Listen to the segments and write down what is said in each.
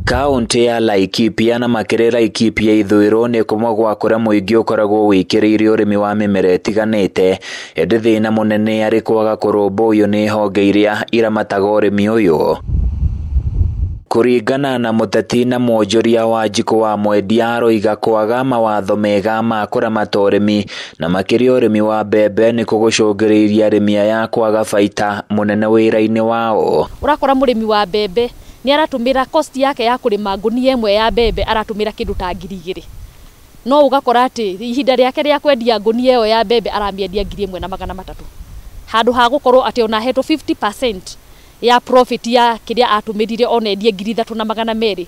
Kaunti ya Laikipia na makĩria Laikipia ithũĩro nĩ kũmwe gwa kũrĩa mũingĩ ũkoragwo wĩkĩrĩire ũrĩmi wa mĩmera ĩtiganĩte. Ĩndĩ thĩna mũnene arĩ kwaga kũrũmbũiyo nĩ honge iria iramataga ũrĩmi ũyũ. Kũringana na mũteti na mwonjoria Wanjikũ wa Mwendia aroiga kwaga mawatho mega ma kũramata ũrĩmi na makĩria ũrĩmi wa mbembe nĩ kũgũcũngĩrĩirie arĩmi aya kwaga baita mũnene wĩra-inĩ wao. Ũrakora mũrĩmi wa mbembe ni aratumira cost yake ya kurima ngunia ĩmwe ya mbembe aratumira kindu ta 2,000. No ugakora ati ihinda rĩake rĩa kwendia ngunia ĩyo ya mbembe aramiendia 1,300. Handu ha gukorwo ati ona hetwo 50% ya profit ya kiria atumirire ona endie 3,200,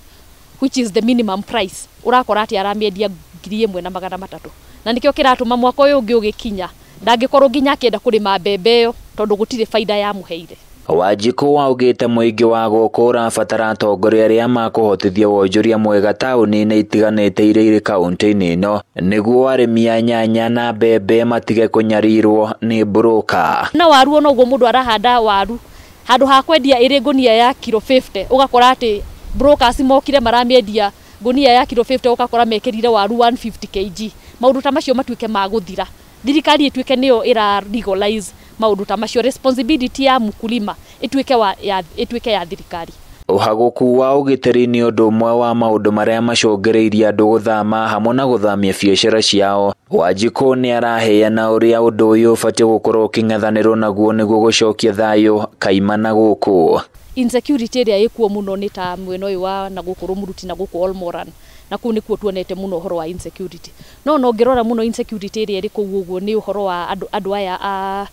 which is the minimum price. Urakora ati aramiendia 1,300. Na nikio kiratuma mwaka uyu ungi ugikinya ndangĩkorwo nginya akĩenda kurima mbembe ĩyo tondu gutire faida ya muheire. Wanjikũ waugĩte mũingĩ wa gũkũ ũrabatara atongoria arĩa makũhotithia wonjoria mwega taũni-inĩ itiganĩte iria irĩ kaunti-inĩ ĩno nĩguo arĩmi a nyanya na mbembe matige kũnyarirwo nĩ broker. Na waru ona ũguo mũndũ arahanda waru handu ha kwendia ĩrĩ ngunia ya kilo 50 ugakora ati brokers mokire maramiendia ngunia ya kilo 50 ugakora mekĩrire waru 150 kg. Maũndũ ta macio matuĩke ma gũthira. Thirikari ĩtuĩke nĩyo ĩra legalize maũndũ ta macio. Responsibility ya mkulima ĩtuĩke ya thirikari. Ũhagũku wa ũgitĩri nĩ ũndũ ũmwe wa maũndũ marĩa macũngĩrĩirie andũ gũthama hamwe na gũthamia biacara ciao. Wanjikũ nĩ araheana ũrĩa ũndũ ũyũ ũbatiĩ gũkorwo ũkĩng'ethanĩrwo naguo nĩguo gũcokia thayũ kaimana gũkũ. Insecurity ĩrĩa ĩkuo mũno nĩ ta mwena ũyũ wa na gũkũ Rũmuruti na gũkũ Olmoran, na kũu nĩkuo tuonete mũno ũhoro wa insecurity. No ngĩrora mũno insecurity ĩrĩa ĩrĩ kũu ũguo nĩ ũhoro wa andũ aya a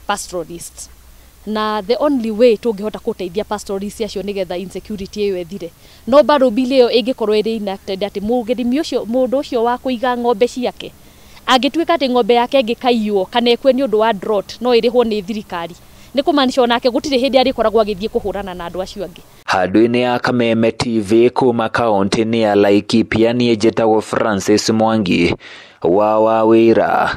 pastoralists. Na the only way tũngĩhota gũteithia pastoralists acio nĩgetha insecurity ĩyo ĩthire, no bado bill ĩyo ĩngĩkorwo ĩrĩ enacted ati mũndũ ũcio wa kũiga ng'ombe ciake angĩtuĩka atĩ ng'ombe yake ĩngĩkaiywo kana ĩkue nĩ ũndũ wa drought no ĩrĩhwo nĩ thirikari, nĩ kũmaanisha onake gũtirĩ hĩndĩ arĩkoragwo agĩthiĩ kũhũrana na andũ acio angĩ. Handũ-inĩ ya Kameme TV kuma kaunti-inĩ ya Laikipia niĩ njĩtagwo Francis Mwangi wa Wawĩra.